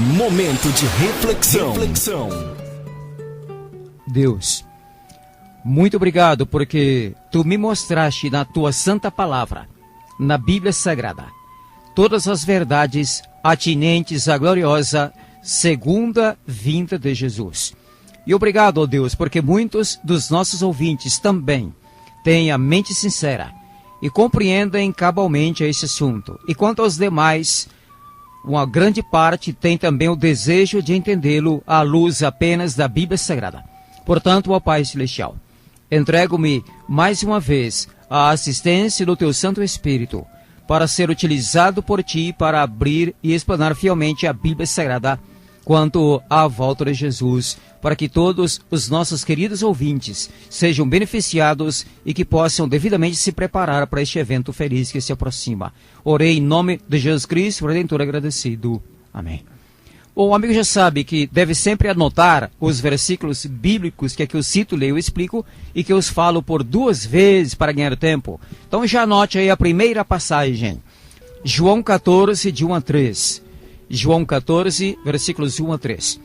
Momento de reflexão. Deus, muito obrigado porque Tu me mostraste na Tua santa palavra, na Bíblia Sagrada, todas as verdades atinentes à gloriosa segunda vinda de Jesus. E obrigado, ó Deus, porque muitos dos nossos ouvintes também têm a mente sincera e compreendem cabalmente esse assunto. E quanto aos demais, uma grande parte tem também o desejo de entendê-lo à luz apenas da Bíblia Sagrada. Portanto, ó Pai Celestial, entrego-me mais uma vez à assistência do Teu Santo Espírito para ser utilizado por Ti para abrir e explanar fielmente a Bíblia Sagrada quanto à volta de Jesus, para que todos os nossos queridos ouvintes sejam beneficiados e que possam devidamente se preparar para este evento feliz que se aproxima. Orei em nome de Jesus Cristo, Redentor agradecido. Amém. Bom, o amigo já sabe que deve sempre anotar os versículos bíblicos que aqui eu cito, leio e explico, e que eu os falo por 2 vezes para ganhar tempo. Então já anote aí a primeira passagem. João 14, de 1 a 3. João 14, versículos 1 a 3.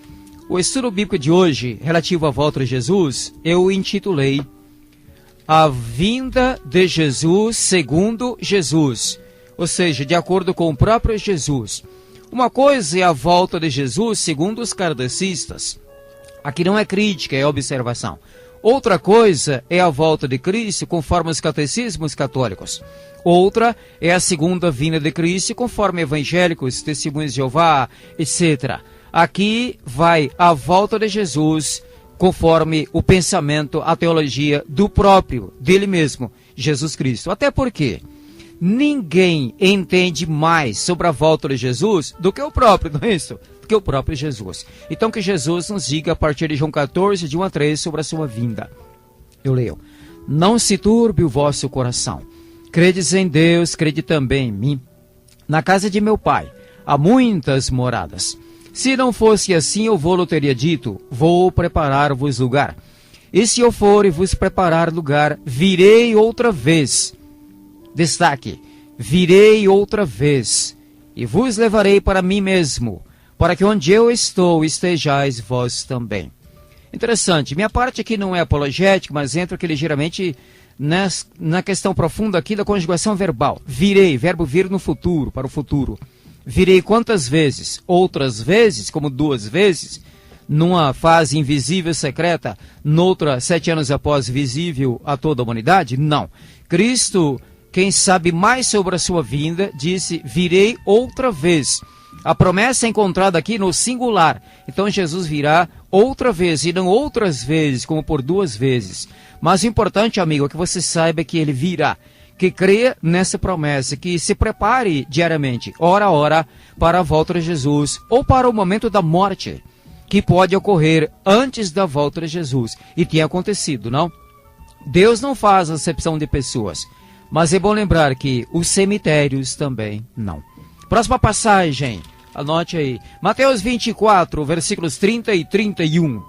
O estudo bíblico de hoje, relativo à volta de Jesus, eu intitulei A Vinda de Jesus segundo Jesus, ou seja, de acordo com o próprio Jesus. Uma coisa é a volta de Jesus segundo os kardecistas. Aqui não é crítica, é observação. Outra coisa é a volta de Cristo conforme os catecismos católicos. Outra é a segunda vinda de Cristo conforme evangélicos, testemunhos de Jeová, etc. Aqui vai a volta de Jesus conforme o pensamento, a teologia do próprio, dele mesmo, Jesus Cristo. Até porque ninguém entende mais sobre a volta de Jesus do que o próprio, não é isso? Do que o próprio Jesus. Então que Jesus nos diga a partir de João 14, de 1 a 3, sobre a sua vinda. Eu leio. Não se turbe o vosso coração. Credes em Deus, crede também em mim. Na casa de meu Pai há muitas moradas. Se não fosse assim, eu vou-lhe teria dito, vou preparar-vos lugar. E se eu for e vos preparar lugar, virei outra vez. Destaque, virei outra vez, e vos levarei para mim mesmo, para que onde eu estou, estejais vós também. Interessante, minha parte aqui não é apologética, mas entra aqui ligeiramente na questão profunda aqui da conjugação verbal. Virei, verbo vir no futuro, para o futuro. Virei quantas vezes? Outras vezes, como 2 vezes, numa fase invisível secreta, noutra 7 anos após visível a toda a humanidade? Não. Cristo, quem sabe mais sobre a sua vinda, disse, virei outra vez. A promessa é encontrada aqui no singular. Então Jesus virá outra vez, e não outras vezes, como por 2 vezes. Mas o importante, amigo, é que você saiba que ele virá, que creia nessa promessa, que se prepare diariamente, hora a hora, para a volta de Jesus, ou para o momento da morte, que pode ocorrer antes da volta de Jesus. E tem acontecido, não? Deus não faz acepção de pessoas, mas é bom lembrar que os cemitérios também não. Próxima passagem, anote aí. Mateus 24, versículos 30 e 31.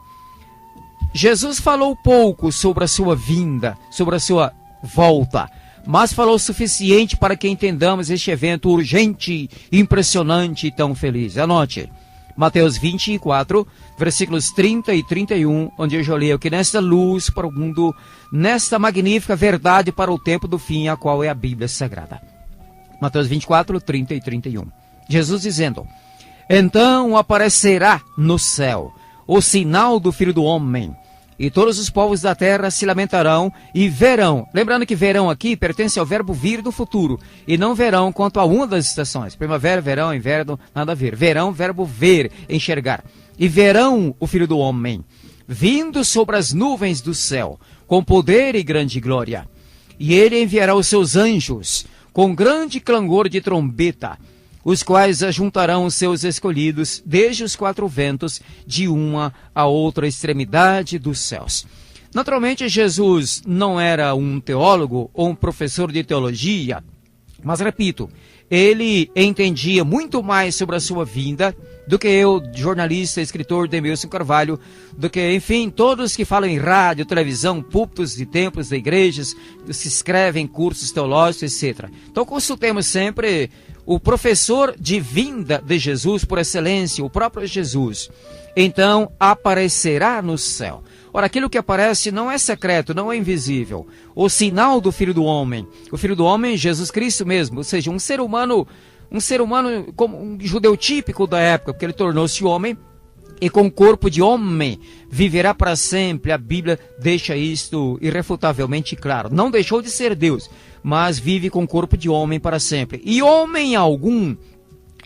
Jesus falou pouco sobre a sua vinda, sobre a sua volta, mas falou o suficiente para que entendamos este evento urgente, impressionante e tão feliz. Anote. Mateus 24, versículos 30 e 31, onde eu já leio que nesta luz para o mundo, nesta magnífica verdade para o tempo do fim, a qual é a Bíblia Sagrada. Mateus 24, 30 e 31. Jesus dizendo, então aparecerá no céu o sinal do Filho do Homem, e todos os povos da terra se lamentarão e verão. Lembrando que verão aqui pertence ao verbo vir do futuro, e não verão quanto a uma das estações. Primavera, verão, inverno, nada a ver. Verão, verbo ver, enxergar. E verão o Filho do Homem, vindo sobre as nuvens do céu, com poder e grande glória. E ele enviará os seus anjos, com grande clangor de trombeta, os quais ajuntarão os seus escolhidos desde os 4 ventos, de uma a outra extremidade dos céus. Naturalmente, Jesus não era um teólogo ou um professor de teologia, mas, repito, ele entendia muito mais sobre a sua vinda do que eu, jornalista, escritor Demilson Carvalho, do que, enfim, todos que falam em rádio, televisão, púlpitos e templos de igrejas, se escrevem cursos teológicos, etc. Então consultemos sempre o professor de vinda de Jesus por excelência, o próprio Jesus. Então aparecerá no céu. Ora, aquilo que aparece não é secreto, não é invisível. O sinal do Filho do Homem. O Filho do Homem é Jesus Cristo mesmo, ou seja, um ser humano como um judeu típico da época, porque ele tornou-se homem e com corpo de homem viverá para sempre. A Bíblia deixa isto irrefutavelmente claro. Não deixou de ser Deus, mas vive com corpo de homem para sempre. E homem algum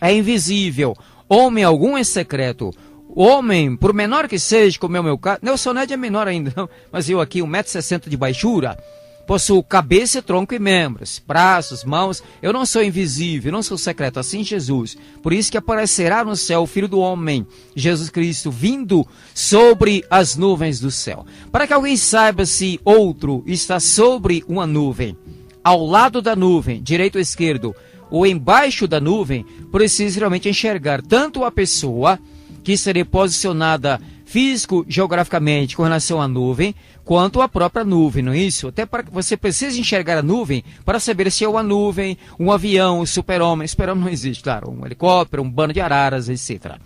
é invisível, homem algum é secreto. Homem, por menor que seja, como é o meu caso, Nelson Ned é menor ainda, não, mas eu aqui, 1,60 m de baixura, possuo cabeça, tronco e membros, braços, mãos, eu não sou invisível, não sou secreto, assim Jesus. Por isso que aparecerá no céu o Filho do Homem, Jesus Cristo, vindo sobre as nuvens do céu. Para que alguém saiba se outro está sobre uma nuvem, ao lado da nuvem, direito ou esquerdo, ou embaixo da nuvem, precisa realmente enxergar tanto a pessoa que seria posicionada físico-geograficamente com relação à nuvem, quanto a própria nuvem, não é isso? Até para que você precisa enxergar a nuvem para saber se é uma nuvem, um avião, um super-homem. Super-homem não existe, claro, um helicóptero, um bando de araras, etc.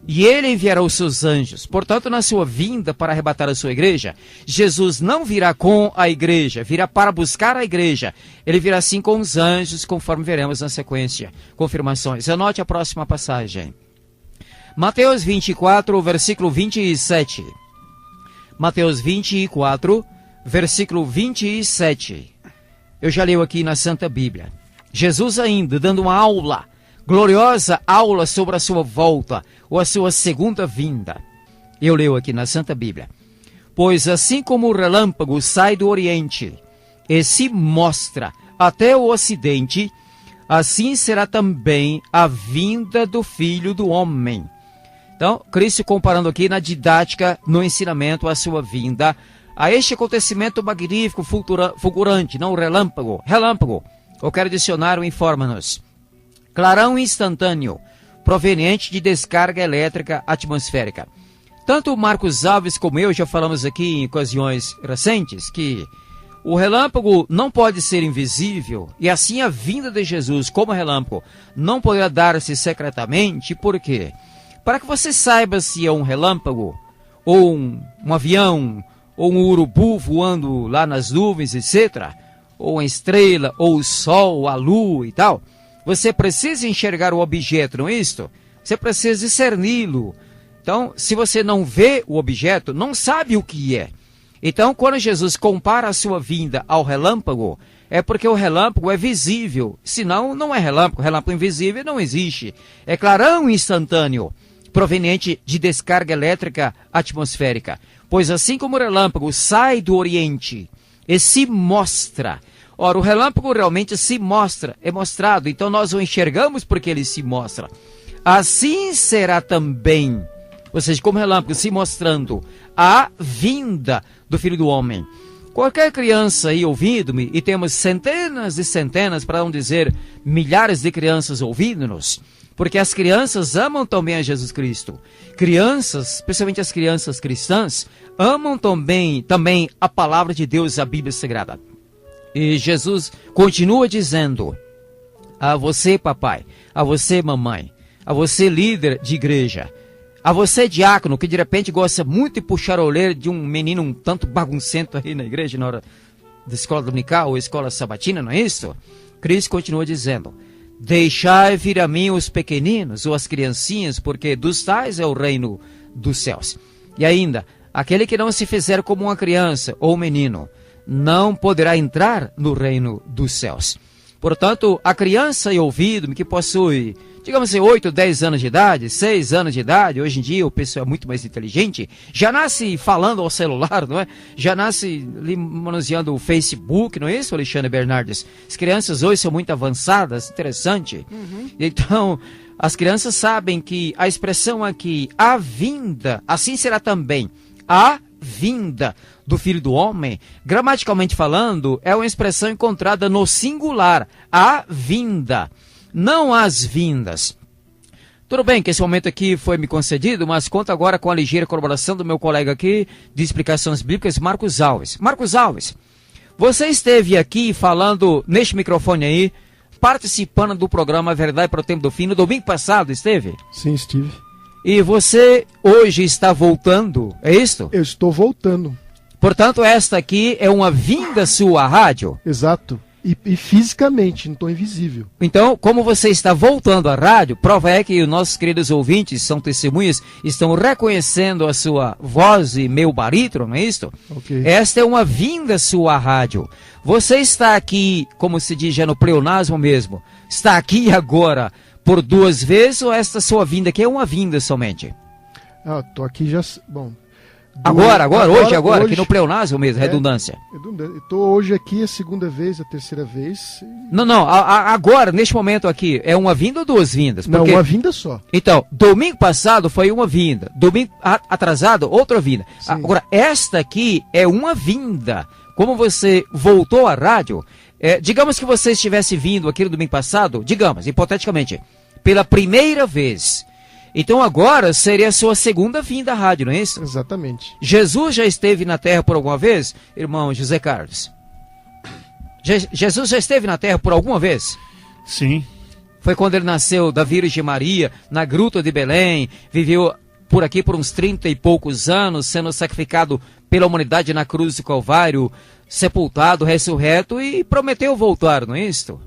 E ele enviará os seus anjos. Portanto, na sua vinda para arrebatar a sua igreja, Jesus não virá com a igreja, virá para buscar a igreja. Ele virá sim com os anjos, conforme veremos na sequência. Confirmações. Anote a próxima passagem. Mateus 24, versículo 27. Mateus 24, versículo 27. Eu já leio aqui na Santa Bíblia. Jesus ainda dando uma aula, gloriosa aula sobre a sua volta, ou a sua segunda vinda. Eu leio aqui na Santa Bíblia. Pois assim como o relâmpago sai do Oriente e se mostra até o Ocidente, assim será também a vinda do Filho do Homem. Então, Cristo comparando aqui na didática, no ensinamento, a sua vinda, a este acontecimento magnífico, fulgurante, não relâmpago. Relâmpago, qualquer dicionário informa-nos. Clarão instantâneo, proveniente de descarga elétrica atmosférica. Tanto Marcos Alves como eu já falamos aqui em ocasiões recentes que o relâmpago não pode ser invisível, e assim a vinda de Jesus como relâmpago não poderá dar-se secretamente. Por quê? Para que você saiba se é um relâmpago, ou um avião, ou um urubu voando lá nas nuvens, etc., ou uma estrela, ou o sol, a lua e tal, você precisa enxergar o objeto, não é isto? Você precisa discerni-lo. Então, se você não vê o objeto, não sabe o que é. Então, quando Jesus compara a sua vinda ao relâmpago, é porque o relâmpago é visível. Senão, não é relâmpago. Relâmpago invisível não existe. É clarão instantâneo, proveniente de descarga elétrica atmosférica. Pois assim como o relâmpago sai do Oriente e se mostra. Ora, o relâmpago realmente se mostra, é mostrado. Então nós o enxergamos porque ele se mostra. Assim será também, ou seja, como relâmpago se mostrando, a vinda do Filho do Homem. Qualquer criança aí ouvindo-me, e temos centenas e centenas, para não dizer milhares de crianças ouvindo-nos, porque as crianças amam também a Jesus Cristo. Crianças, especialmente as crianças cristãs, amam também a palavra de Deus, a Bíblia Sagrada. E Jesus continua dizendo a você, papai, a você, mamãe, a você, líder de igreja, a você, diácono, que de repente gosta muito de puxar a orelha de um menino um tanto baguncento aí na igreja, na hora da escola dominical ou escola sabatina, não é isso? Cristo continua dizendo: deixai vir a mim os pequeninos ou as criancinhas, porque dos tais é o reino dos céus. E ainda, aquele que não se fizer como uma criança ou um menino, não poderá entrar no reino dos céus. Portanto, a criança e ouvido-me que possui, digamos assim, 8, 10 anos de idade, 6 anos de idade, hoje em dia o pessoal é muito mais inteligente, já nasce falando ao celular, não é? Já nasce manuseando o Facebook, não é isso, Alexandre Bernardes? As crianças hoje são muito avançadas, interessante. Então, as crianças sabem que a expressão aqui, a vinda, assim será também, a vinda do Filho do Homem, gramaticalmente falando, é uma expressão encontrada no singular, a vinda, não as vindas. Tudo bem que esse momento aqui foi me concedido, mas conto agora com a ligeira colaboração do meu colega aqui de explicações bíblicas, Marcos Alves. Marcos Alves, você esteve aqui falando neste microfone aí, participando do programa Verdade para o Tempo do Fim, no domingo passado, esteve? Sim, estive. E você hoje está voltando, é isso? Eu estou voltando. Portanto, esta aqui é uma vinda sua à rádio? Exato. E fisicamente, não estou invisível. Então, como você está voltando à rádio, prova é que os nossos queridos ouvintes, são testemunhas, estão reconhecendo a sua voz e meu barítono, não é isso? Ok. Esta é uma vinda sua à rádio. Você está aqui, como se diz já no pleonasmo mesmo, está aqui agora por 2 vezes ou esta sua vinda aqui é uma vinda somente? Estou aqui já... Bom... Agora, hoje, aqui no pleonasmo mesmo, redundância. Estou hoje aqui a 2ª vez, a 3ª vez. Não, agora, neste momento aqui, é uma vinda ou 2 vindas? Porque... Não, uma vinda só. Então, domingo passado foi uma vinda, domingo atrasado, outra vinda. Sim. Agora, esta aqui é uma vinda. Como você voltou à rádio, digamos que você estivesse vindo aqui no domingo passado, digamos, hipoteticamente, pela primeira vez. Então agora seria a sua 2ª vinda à rádio, não é isso? Exatamente. Jesus já esteve na terra por alguma vez, irmão José Carlos? Jesus já esteve na terra por alguma vez? Sim. Foi quando ele nasceu da Virgem Maria, na gruta de Belém, viveu por aqui por uns 30 e poucos anos, sendo sacrificado pela humanidade na cruz do Calvário, sepultado, ressurreto e prometeu voltar, não é isso?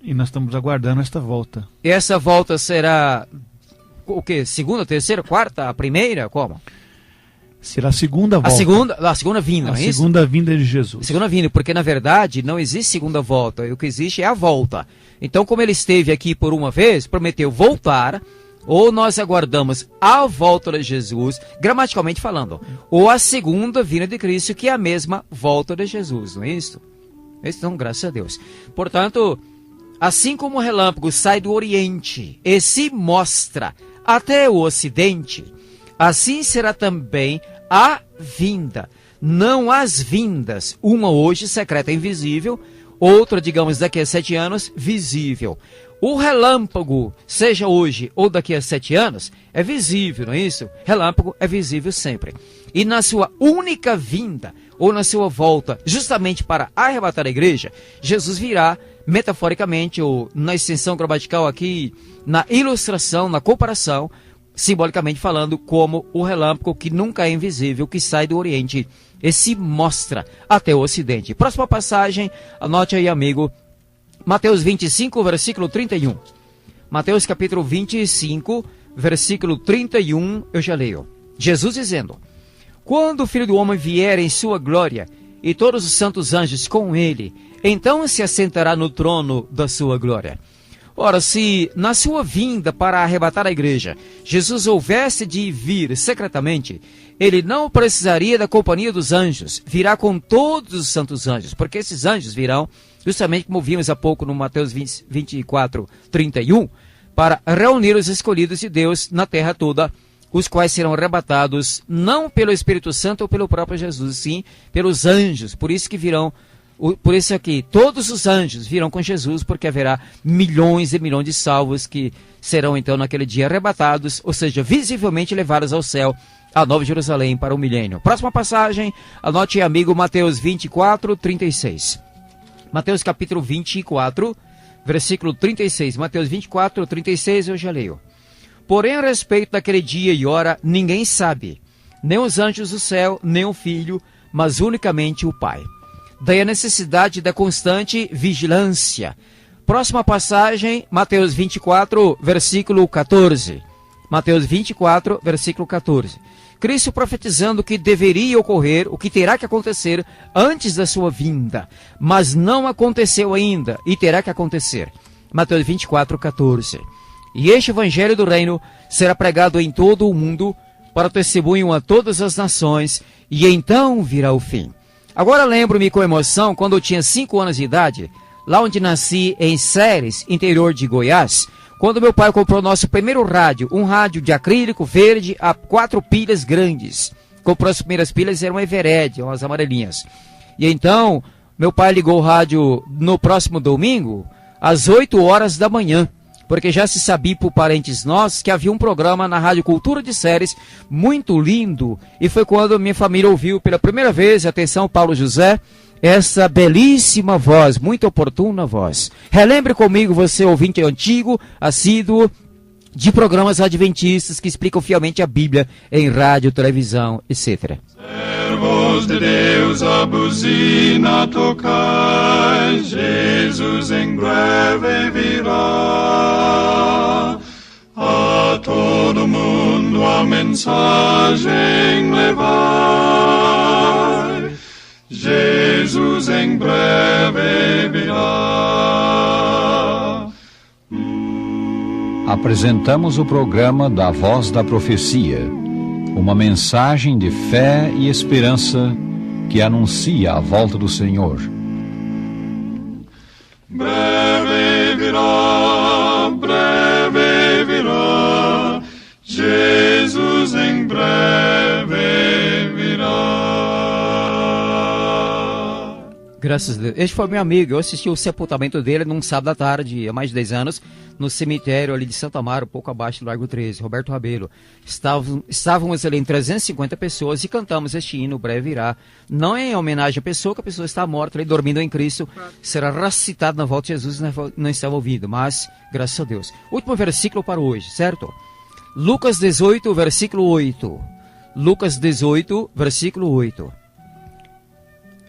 E nós estamos aguardando esta volta. E essa volta será... O quê? 2ª, 3ª, 4ª, a primeira? Como? Será a 2ª volta. A segunda vinda, não é isso? A 2ª vinda de Jesus. A 2ª vinda, porque na verdade não existe 2ª volta. O que existe é a volta. Então, como ele esteve aqui por uma vez, prometeu voltar, ou nós aguardamos a volta de Jesus, gramaticalmente falando, ou a 2ª vinda de Cristo, que é a mesma volta de Jesus, não é isso? Então, graças a Deus. Portanto, assim como o relâmpago sai do Oriente e se mostra até o Ocidente, assim será também a vinda. Não as vindas, uma hoje secreta e invisível, outra, digamos, daqui a 7 anos, visível. O relâmpago, seja hoje ou daqui a 7 anos, é visível, não é isso? Relâmpago é visível sempre. E na sua única vinda, ou na sua volta, justamente para arrebatar a igreja, Jesus virá metaforicamente, ou na extensão gramatical aqui, na ilustração, na comparação, simbolicamente falando, como o relâmpago que nunca é invisível, que sai do Oriente e se mostra até o Ocidente. Próxima passagem, anote aí, amigo, Mateus 25, versículo 31. Mateus capítulo 25, versículo 31, eu já leio. Jesus dizendo: quando o Filho do Homem vier em sua glória, e todos os santos anjos com ele, então se assentará no trono da sua glória. Ora, se na sua vinda para arrebatar a igreja, Jesus houvesse de vir secretamente, ele não precisaria da companhia dos anjos, virá com todos os santos anjos, porque esses anjos virão, justamente como vimos há pouco no Mateus 24, 31, para reunir os escolhidos de Deus na terra toda, os quais serão arrebatados não pelo Espírito Santo ou pelo próprio Jesus, sim pelos anjos. Por isso que virão, por isso aqui, todos os anjos virão com Jesus, porque haverá milhões e milhões de salvos que serão então naquele dia arrebatados, ou seja, visivelmente levados ao céu, a Nova Jerusalém para o milênio. Próxima passagem, anote aí, amigo, Mateus 24, 36. Mateus capítulo 24, versículo 36. Mateus 24, 36, eu já leio. Porém, a respeito daquele dia e hora, ninguém sabe, nem os anjos do céu, nem o Filho, mas unicamente o Pai. Daí a necessidade da constante vigilância. Próxima passagem, Mateus 24, versículo 14. Mateus 24, versículo 14. Cristo profetizando o que deveria ocorrer, o que terá que acontecer antes da sua vinda, mas não aconteceu ainda e terá que acontecer. Mateus 24, 14. E este evangelho do reino será pregado em todo o mundo para testemunho a todas as nações, e então virá o fim. Agora lembro-me com emoção, quando eu tinha 5 anos de idade, lá onde nasci, em Ceres, interior de Goiás, quando meu pai comprou nosso primeiro rádio, um rádio de acrílico verde a 4 pilhas grandes. Comprou as primeiras pilhas, eram Evered, umas amarelinhas. E então, meu pai ligou o rádio no próximo domingo, às 8 horas da manhã, porque já se sabia por parentes nossos que havia um programa na Rádio Cultura de Séries muito lindo, e foi quando minha família ouviu pela primeira vez, atenção Paulo José, essa belíssima voz, muito oportuna voz. Relembre comigo, você ouvinte antigo, assíduo, de programas adventistas que explicam fielmente a Bíblia em rádio, televisão, etc. Servos de Deus, a buzina tocai, Jesus em breve virá. A todo mundo a mensagem levai, Jesus em breve virá. Apresentamos o programa da Voz da Profecia, uma mensagem de fé e esperança que anuncia a volta do Senhor. Breve virá, Jesus em breve virá. Graças a Deus. Este foi meu amigo, eu assisti o sepultamento dele num sábado à tarde, há mais de 10 anos, no cemitério ali de Santa Amaro, pouco abaixo do Largo 13, Roberto Rabelo. Estávamos ali em 350 pessoas e cantamos este hino, Breve Virá. Não é em homenagem à pessoa, que a pessoa está morta ali, dormindo em Cristo, será ressuscitado na volta de Jesus, não estava ouvindo, mas, graças a Deus. Último versículo para hoje, certo? Lucas 18, versículo 8. Lucas 18, versículo 8.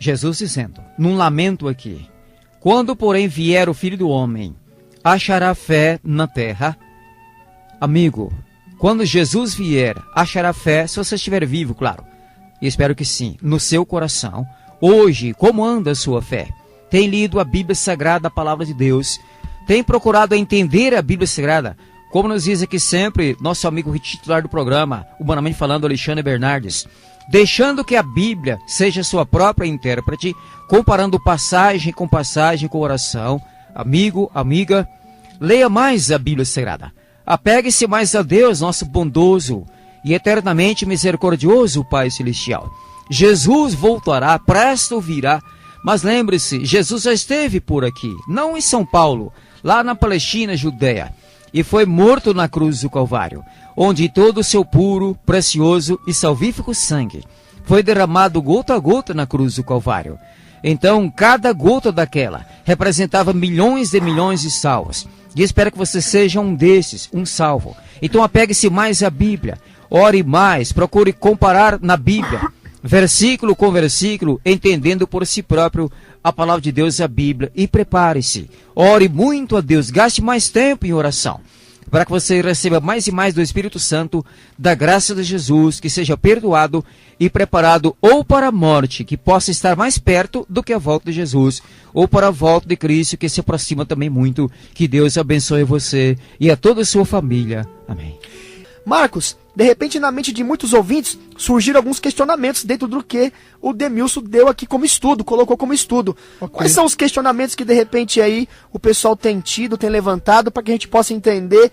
Jesus dizendo, num lamento aqui, quando porém vier o Filho do Homem, achará fé na terra? Amigo, quando Jesus vier, achará fé, se você estiver vivo, claro, e espero que sim, no seu coração. Hoje, como anda a sua fé? Tem lido a Bíblia Sagrada, a Palavra de Deus? Tem procurado entender a Bíblia Sagrada? Como nos diz aqui sempre nosso amigo titular do programa, humanamente falando, Alexandre Bernardes, deixando que a Bíblia seja sua própria intérprete, comparando passagem com oração. Amigo, amiga, leia mais a Bíblia Sagrada. Apegue-se mais a Deus, nosso bondoso e eternamente misericordioso Pai Celestial. Jesus voltará, presto virá, mas lembre-se, Jesus já esteve por aqui, não em São Paulo, lá na Palestina, Judéia, e foi morto na cruz do Calvário, onde todo o seu puro, precioso e salvífico sangue foi derramado gota a gota na cruz do Calvário. Então, cada gota daquela representava milhões de salvos. E espero que você seja um desses, um salvo. Então, apegue-se mais à Bíblia, ore mais, procure comparar na Bíblia, versículo com versículo, entendendo por si próprio a palavra de Deus e a Bíblia, e prepare-se, ore muito a Deus, gaste mais tempo em oração, para que você receba mais e mais do Espírito Santo, da graça de Jesus, que seja perdoado e preparado ou para a morte, que possa estar mais perto do que a volta de Jesus, ou para a volta de Cristo, que se aproxima também muito. Que Deus abençoe você e a toda a sua família. Amém. Marcos, de repente na mente de muitos ouvintes surgiram alguns questionamentos dentro do que o Demilson deu aqui como estudo, colocou como estudo. Okay. Quais são os questionamentos que de repente aí o pessoal tem tido, tem levantado, para que a gente possa entender,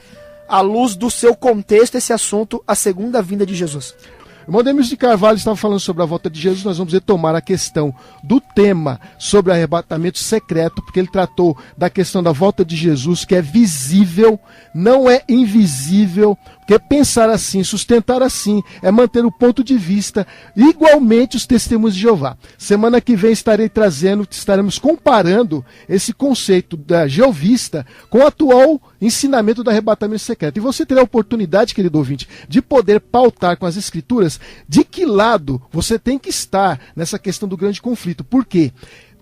à luz do seu contexto, esse assunto, a segunda vinda de Jesus? O irmão Demilson de Carvalho estava falando sobre a volta de Jesus. Nós vamos retomar a questão do tema sobre arrebatamento secreto, porque ele tratou da questão da volta de Jesus, que é visível, não é invisível, porque pensar assim, sustentar assim, é manter o ponto de vista, igualmente os testemunhos de Jeová. Semana que vem estaremos comparando esse conceito da jeovista com o atual ensinamento do arrebatamento secreto. E você terá a oportunidade, querido ouvinte, de poder pautar com as escrituras de que lado você tem que estar nessa questão do grande conflito. Por quê?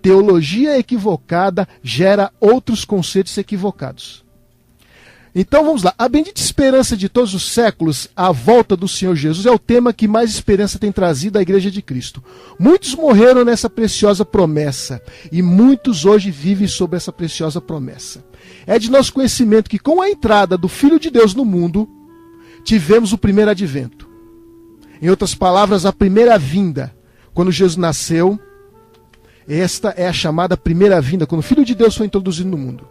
Teologia equivocada gera outros conceitos equivocados. Então vamos lá, a bendita esperança de todos os séculos, a volta do Senhor Jesus, é o tema que mais esperança tem trazido à Igreja de Cristo. Muitos morreram nessa preciosa promessa, e muitos hoje vivem sobre essa preciosa promessa. É de nosso conhecimento que com a entrada do Filho de Deus no mundo, tivemos o primeiro advento. Em outras palavras, a primeira vinda. Quando Jesus nasceu, esta é a chamada primeira vinda, quando o Filho de Deus foi introduzido no mundo.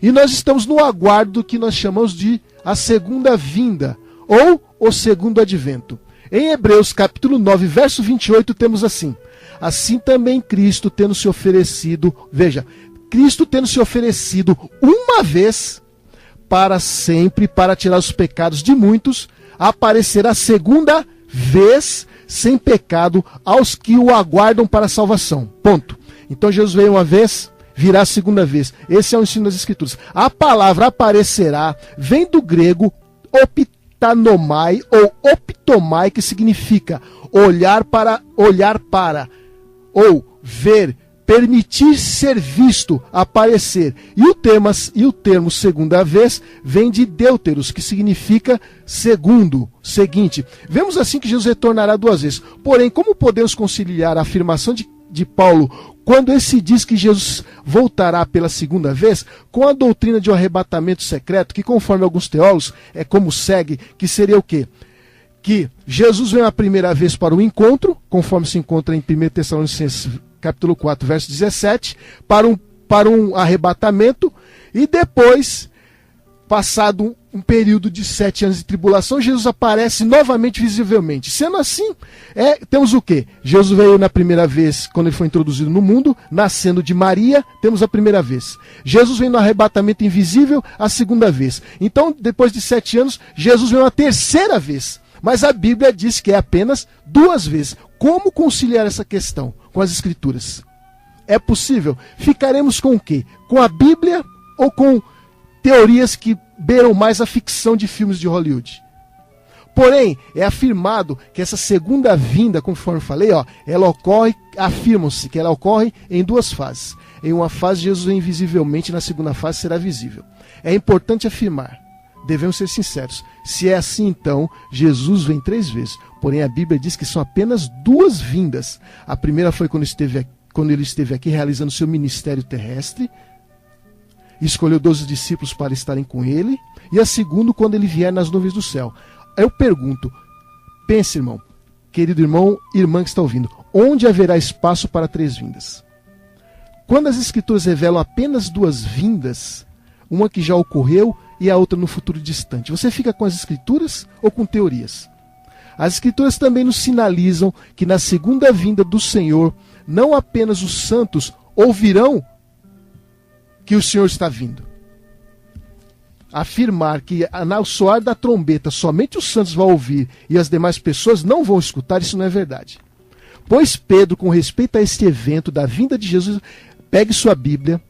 E nós estamos no aguardo do que nós chamamos de a segunda vinda, ou o segundo advento. Em Hebreus capítulo 9, verso 28, temos assim: assim também Cristo tendo se oferecido, veja, Cristo tendo se oferecido uma vez para sempre, para tirar os pecados de muitos, aparecerá segunda vez sem pecado aos que o aguardam para a salvação. Ponto. Então Jesus veio uma vez, virá a segunda vez. Esse é o ensino das Escrituras. A palavra aparecerá vem do grego optanomai ou optomai, que significa olhar para, ou ver, permitir ser visto, aparecer. E o termo segunda vez vem de deuteros, que significa segundo, seguinte. Vemos assim que Jesus retornará duas vezes. Porém, como podemos conciliar a afirmação de Paulo, quando esse diz que Jesus voltará pela segunda vez, com a doutrina de um arrebatamento secreto, que conforme alguns teólogos é como segue, que seria o quê? Que Jesus vem a primeira vez para o encontro, conforme se encontra em 1 Tessalonicenses capítulo 4, verso 17, para um arrebatamento, e depois, passado um período de 7 anos de tribulação, Jesus aparece novamente visivelmente. Sendo assim, temos o quê? Jesus veio na primeira vez, quando ele foi introduzido no mundo, nascendo de Maria, temos a primeira vez. Jesus vem no arrebatamento invisível, a segunda vez. Então, depois de 7 anos, Jesus veio uma terceira vez. Mas a Bíblia diz que é apenas 2 vezes. Como conciliar essa questão com as Escrituras? É possível? Ficaremos com o quê? Com a Bíblia ou com teorias que beiram mais a ficção de filmes de Hollywood? Porém, é afirmado que essa segunda vinda, conforme falei, ela ocorre, afirmam-se que ela ocorre em 2 fases. Em uma fase, Jesus vem invisivelmente, na segunda fase será visível. É importante afirmar, devemos ser sinceros, se é assim então, Jesus vem 3 vezes. Porém, a Bíblia diz que são apenas 2 vindas. A primeira foi quando ele esteve aqui realizando seu ministério terrestre, escolheu 12 discípulos para estarem com ele, e a segunda quando ele vier nas nuvens do céu. Eu pergunto, pense, irmão, querido irmão, irmã que está ouvindo, onde haverá espaço para 3 vindas? Quando as Escrituras revelam apenas 2 vindas, uma que já ocorreu e a outra no futuro distante, você fica com as Escrituras ou com teorias? As Escrituras também nos sinalizam que na segunda vinda do Senhor, não apenas os santos ouvirão que o Senhor está vindo. Afirmar que ao soar da trombeta somente os santos vão ouvir e as demais pessoas não vão escutar, isso não é verdade. Pois Pedro, com respeito a este evento da vinda de Jesus, pegue sua Bíblia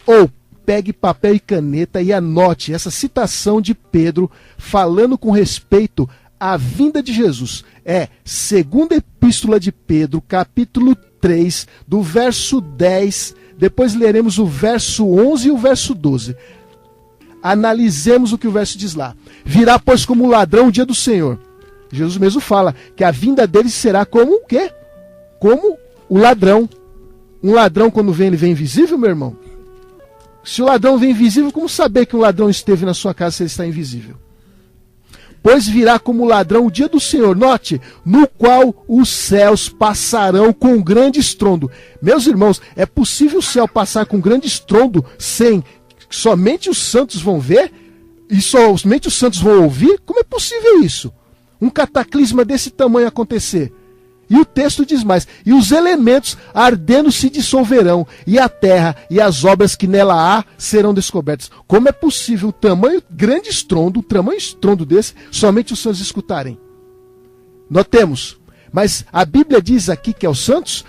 ou pegue papel e caneta e anote essa citação de Pedro falando com respeito à vinda de Jesus. É segunda epístola de Pedro, capítulo 3, do verso 10, depois leremos o verso 11 e o verso 12. Analisemos o que o verso diz lá. Virá, pois, como ladrão o dia do Senhor. Jesus mesmo fala que a vinda dele será como o quê? Como o ladrão. Um ladrão, quando vem, ele vem invisível, meu irmão? Se o ladrão vem invisível, como saber que um ladrão esteve na sua casa se ele está invisível? Pois virá como ladrão o dia do Senhor, note, no qual os céus passarão com grande estrondo. Meus irmãos, é possível o céu passar com grande estrondo sem somente os santos vão ver e somente os santos vão ouvir? Como é possível isso? Um cataclisma desse tamanho acontecer? E o texto diz mais, e os elementos ardendo se dissolverão, e a terra e as obras que nela há serão descobertas. Como é possível o tamanho estrondo desse, somente os santos escutarem? Notemos, mas a Bíblia diz aqui que é os santos,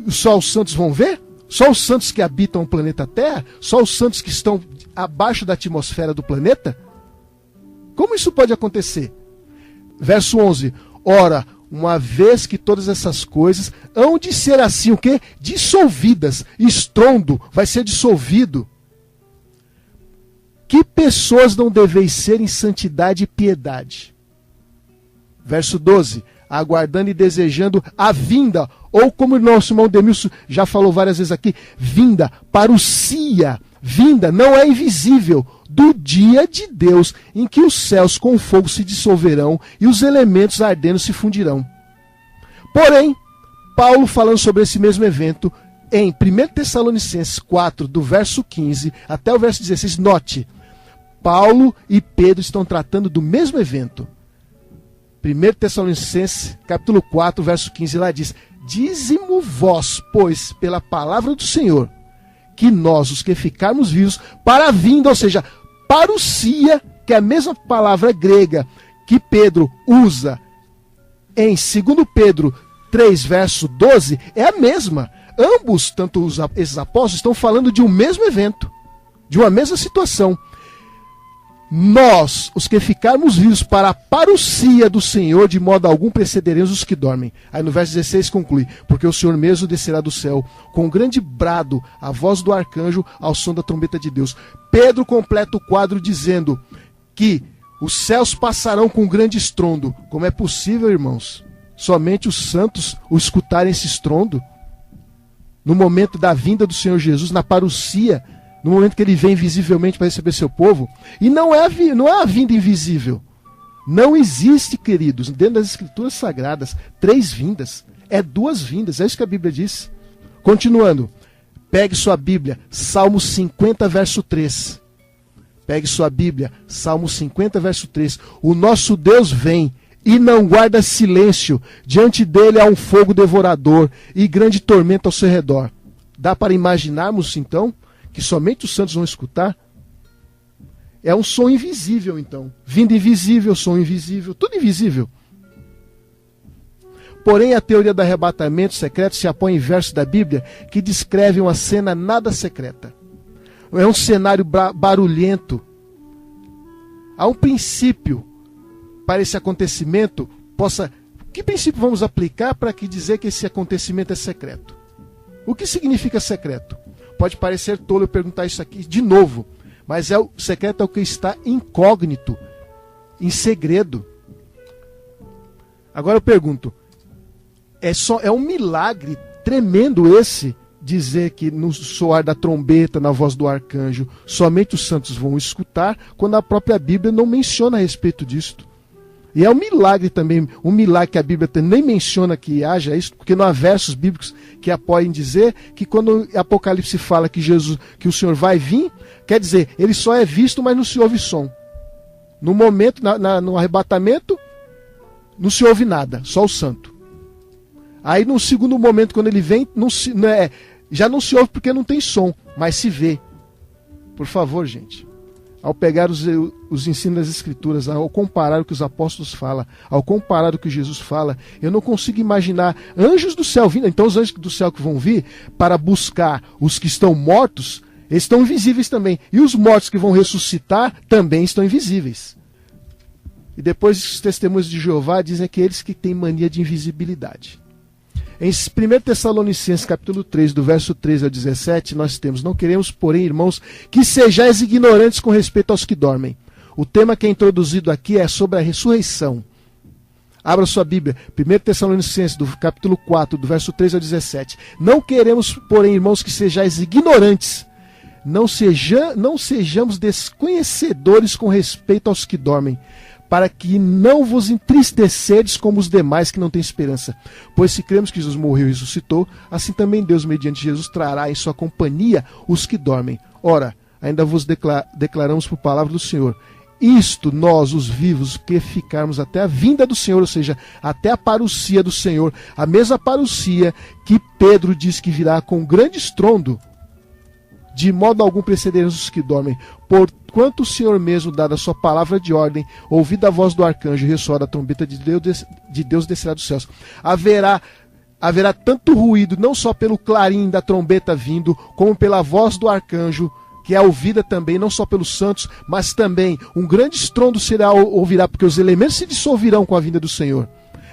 só os santos vão ver? Só os santos que habitam o planeta Terra? Só os santos que estão abaixo da atmosfera do planeta? Como isso pode acontecer? Verso 11, ora, uma vez que todas essas coisas hão de ser assim, o quê? Dissolvidas. Estrondo vai ser dissolvido. Que pessoas não deveis ser em santidade e piedade? Verso 12. Aguardando e desejando a vinda, ou como o nosso irmão Demilson já falou várias vezes aqui, vinda, parousia. Vinda não é invisível, do dia de Deus, em que os céus com fogo se dissolverão e os elementos ardendo se fundirão. Porém, Paulo falando sobre esse mesmo evento, em 1 Tessalonicenses 4, do verso 15 até o verso 16, note, Paulo e Pedro estão tratando do mesmo evento. 1 Tessalonicenses, capítulo 4, verso 15, lá diz, dize-mo vós, pois, pela palavra do Senhor, que nós, os que ficarmos vivos, para a vinda, ou seja, parousia, que é a mesma palavra grega que Pedro usa em 2 Pedro 3, verso 12, é a mesma. Ambos, tanto esses apóstolos, estão falando de um mesmo evento, de uma mesma situação. Nós, os que ficarmos vivos para a parousia do Senhor, de modo algum precederemos os que dormem. Aí no verso 16 conclui: porque o Senhor mesmo descerá do céu, com um grande brado, a voz do arcanjo, ao som da trombeta de Deus. Pedro completa o quadro dizendo que os céus passarão com um grande estrondo. Como é possível, irmãos, somente os santos o escutarem esse estrondo? No momento da vinda do Senhor Jesus, na parousia, no momento que ele vem visivelmente para receber seu povo. E não é a vinda invisível. Não existe, queridos, dentro das Escrituras Sagradas, 3 vindas. É 2 vindas, é isso que a Bíblia diz. Continuando, pegue sua Bíblia, Salmo 50, verso 3. Pegue sua Bíblia, Salmo 50, verso 3. O nosso Deus vem e não guarda silêncio. Diante dele há um fogo devorador e grande tormenta ao seu redor. Dá para imaginarmos, então, que somente os santos vão escutar? É um som invisível, então. Vinda invisível, som invisível, tudo invisível. Porém, a teoria do arrebatamento secreto se apoia em versos da Bíblia que descrevem uma cena nada secreta. É um cenário barulhento. Há um princípio para esse acontecimento. Que princípio vamos aplicar para dizer que esse acontecimento é secreto? O que significa secreto? Pode parecer tolo eu perguntar isso aqui de novo, mas o secreto é o que está incógnito, em segredo. Agora eu pergunto, é um milagre tremendo esse dizer que no soar da trombeta, na voz do arcanjo, somente os santos vão escutar, quando a própria Bíblia não menciona a respeito disto. E é um milagre também, um milagre que a Bíblia nem menciona que haja isso, porque não há versos bíblicos que apoiem dizer que quando Apocalipse fala que o Senhor vai vir, quer dizer, ele só é visto, mas não se ouve som. No momento, no arrebatamento, não se ouve nada, só o santo. Aí no segundo momento, quando ele vem, já não se ouve porque não tem som, mas se vê. Por favor, gente. Ao pegar os ensinos das Escrituras, ao comparar o que os apóstolos falam, ao comparar o que Jesus fala, eu não consigo imaginar anjos do céu vindo. Então os anjos do céu que vão vir para buscar os que estão mortos, eles estão invisíveis também. E os mortos que vão ressuscitar também estão invisíveis. E depois os testemunhos de Jeová dizem que eles que têm mania de invisibilidade. Em 1 Tessalonicenses capítulo 3, do verso 13 ao 17, nós temos: não queremos, porém, irmãos, que sejais ignorantes com respeito aos que dormem. O tema que é introduzido aqui é sobre a ressurreição. Abra sua Bíblia, 1 Tessalonicenses, do capítulo 4, do verso 13 ao 17. Não queremos, porém, irmãos, que sejais ignorantes. Não sejamos desconhecedores com respeito aos que dormem, para que não vos entristecedes como os demais que não têm esperança. Pois se cremos que Jesus morreu e ressuscitou, assim também Deus, mediante Jesus, trará em sua companhia os que dormem. Ora, ainda vos declaramos por palavra do Senhor: isto nós, os vivos, que ficarmos até a vinda do Senhor, ou seja, até a parousia do Senhor, a mesma parousia que Pedro diz que virá com grande estrondo, de modo algum precederemos os que dormem. Porquanto o Senhor mesmo, dada a sua palavra de ordem, ouvida a voz do arcanjo e ressoada a trombeta de Deus descerá dos céus. Haverá tanto ruído, não só pelo clarim da trombeta vindo, como pela voz do arcanjo, que é ouvida também, não só pelos santos, mas também um grande estrondo ouvirá, porque os elementos se dissolverão com a vinda do Senhor.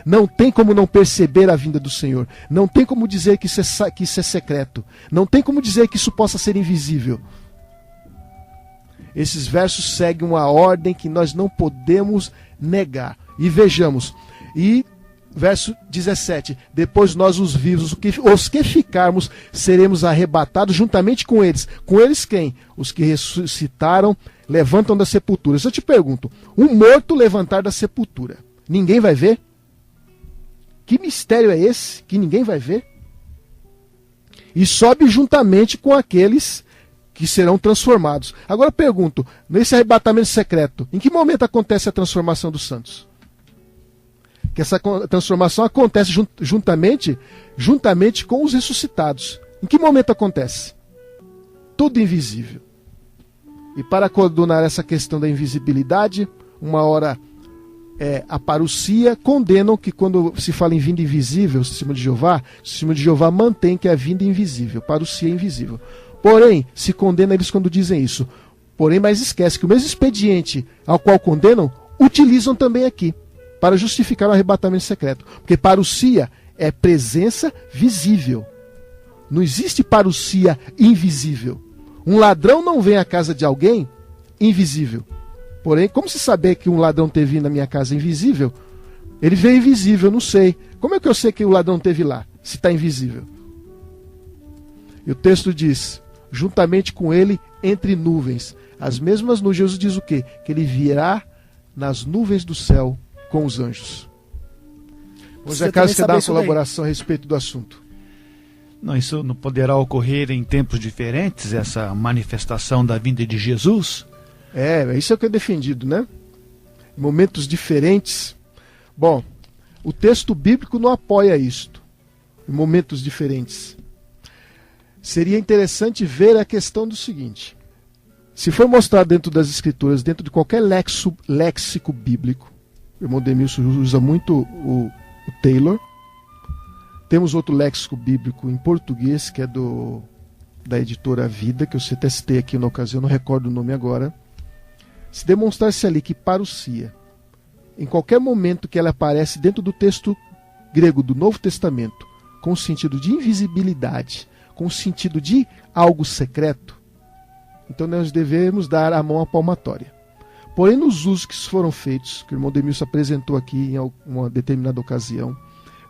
Não tem como não perceber a vinda do Senhor. Não tem como dizer que isso é secreto. Não tem como dizer que isso possa ser invisível. Esses versos seguem uma ordem que nós não podemos negar. E vejamos. E verso 17. Depois nós, os vivos, os que ficarmos, seremos arrebatados juntamente com eles. Com eles quem? Os que ressuscitaram, levantam da sepultura. Eu te pergunto, um morto levantar da sepultura, ninguém vai ver? Que mistério é esse que ninguém vai ver? E sobe juntamente com aqueles que serão transformados. Agora eu pergunto, nesse arrebatamento secreto, em que momento acontece a transformação dos santos? Que essa transformação acontece juntamente com os ressuscitados. Em que momento acontece? Tudo invisível. E para condenar essa questão da invisibilidade, uma hora a parousia, condenam que quando se fala em vinda invisível, o testemunho de Jeová mantém que é a vinda invisível, parousia é invisível. Porém, se condena eles quando dizem isso. Porém, mas esquece que o mesmo expediente ao qual condenam, utilizam também aqui, para justificar o arrebatamento secreto. Porque parousia é presença visível. Não existe parousia invisível. Um ladrão não vem à casa de alguém invisível. Porém, como se saber que um ladrão teve vindo na minha casa invisível? Ele veio invisível, não sei. Como é que eu sei que o ladrão teve lá, se está invisível? E o texto diz, juntamente com ele, entre nuvens. As mesmas nuvens, Jesus diz o quê? Que ele virá nas nuvens do céu com os anjos. O José Carlos quer dar uma colaboração a respeito do assunto. Não, isso não poderá ocorrer em tempos diferentes, essa manifestação da vinda de Jesus? Isso é o que é defendido, né? Em momentos diferentes. Bom, o texto bíblico não apoia isto. Em momentos diferentes. Seria interessante ver a questão do seguinte. Se for mostrar dentro das escrituras, dentro de qualquer léxico bíblico, o irmão Demilson usa muito o Taylor. Temos outro léxico bíblico em português, que é da editora Vida, que eu até citei aqui na ocasião, não recordo o nome agora. Se demonstrasse ali que parousia, em qualquer momento que ela aparece dentro do texto grego do Novo Testamento, com o sentido de invisibilidade, com o sentido de algo secreto, então nós devemos dar a mão à palmatória. Porém, nos usos que foram feitos, que o irmão Demilson apresentou aqui em uma determinada ocasião,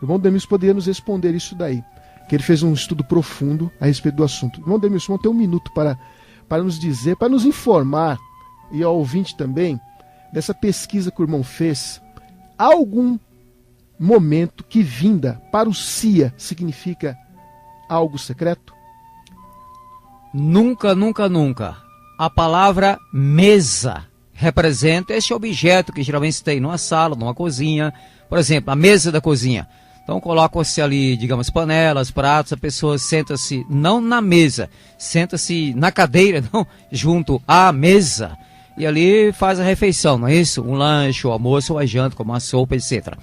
o irmão Demilson poderia nos responder isso daí, que ele fez um estudo profundo a respeito do assunto. O irmão Demilson, vamos ter um minuto para nos dizer, para nos informar, e ao ouvinte também, dessa pesquisa que o irmão fez. Há algum momento que vinda, parousia, significa algo secreto? Nunca, nunca, nunca. A palavra mesa representa esse objeto que geralmente tem numa sala, numa cozinha. Por exemplo, a mesa da cozinha. Então colocam-se ali, digamos, panelas, pratos, a pessoa senta-se não na mesa, senta-se na cadeira, não, junto à mesa. E ali faz a refeição, não é isso? Um lanche, o almoço, ou a janta, como uma sopa, etc.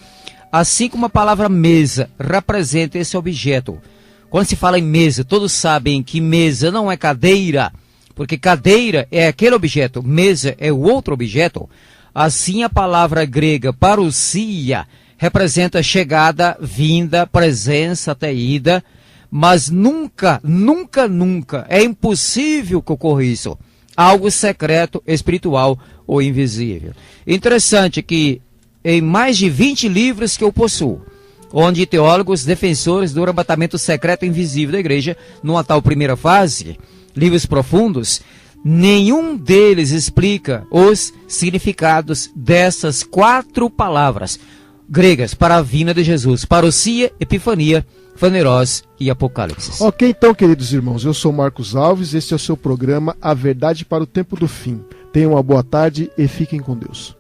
Assim como a palavra mesa representa esse objeto. Quando se fala em mesa, todos sabem que mesa não é cadeira, porque cadeira é aquele objeto, mesa é o outro objeto. Assim a palavra grega parousia representa chegada, vinda, presença, até ida, mas nunca, nunca, nunca é impossível que ocorra isso. Algo secreto, espiritual ou invisível. Interessante que em mais de 20 livros que eu possuo, onde teólogos defensores do arrebatamento secreto e invisível da igreja, numa tal primeira fase, livros profundos, nenhum deles explica os significados dessas 4 palavras gregas para a vinda de Jesus: parousia, epifania, Faneros e Apocalipse. Ok, então, queridos irmãos, eu sou Marcos Alves, este é o seu programa A Verdade para o Tempo do Fim. Tenham uma boa tarde e fiquem com Deus.